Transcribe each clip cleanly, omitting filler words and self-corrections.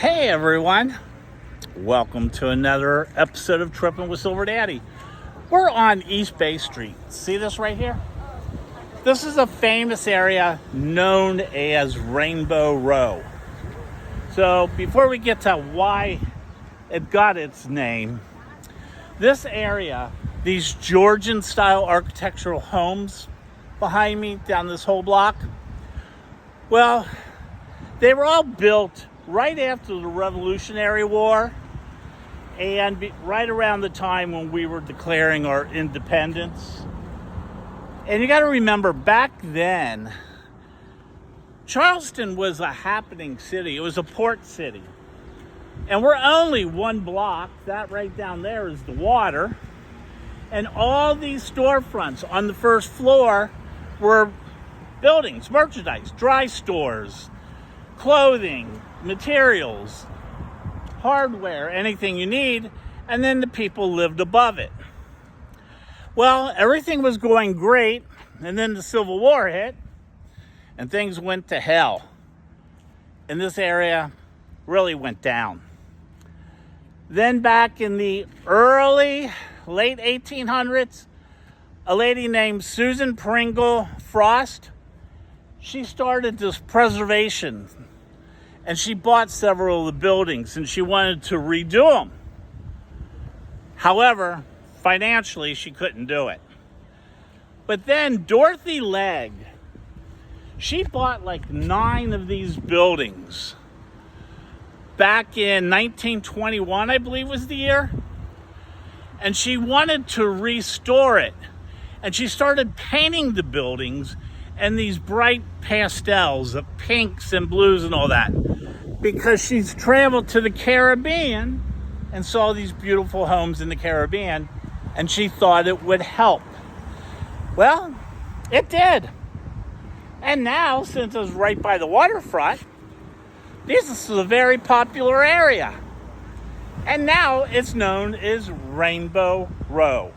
Hey everyone, welcome to another episode of Trippin with Silver Daddy. We're on East Bay Street. See this right here? This is a famous area known as Rainbow Row. So before we get to why it got its name, this area, these Georgian style architectural homes behind me down this whole block, well, they were all built right after the Revolutionary War and right around the time when we were declaring our independence. And you got to remember, back then, Charleston was a happening city. It was a port city. And we're only one block. That right down there is the water. And all these storefronts on the first floor were buildings, merchandise, dry stores, clothing, materials, hardware, anything you need, and then the people lived above it. Well, everything was going great, and then the Civil War hit, and things went to hell. And this area really went down. Then back in the late 1800s, a lady named Susan Pringle Frost, she started this preservation, and she bought several of the buildings, and she wanted to redo them. However, financially, she couldn't do it. But then Dorothy Legg, she bought like 9 of these buildings back in 1921, I believe was the year. And she wanted to restore it. And she started painting the buildings in these bright pastels of pinks and blues and all that, because she's traveled to the Caribbean and saw these beautiful homes in the Caribbean, and she thought it would help. Well, it did. And now, since it's right by the waterfront, this is a very popular area. And now it's known as Rainbow Row.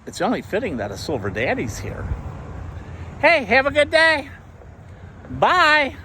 It's only fitting that a Silver Daddy's here. Hey, have a good day. Bye.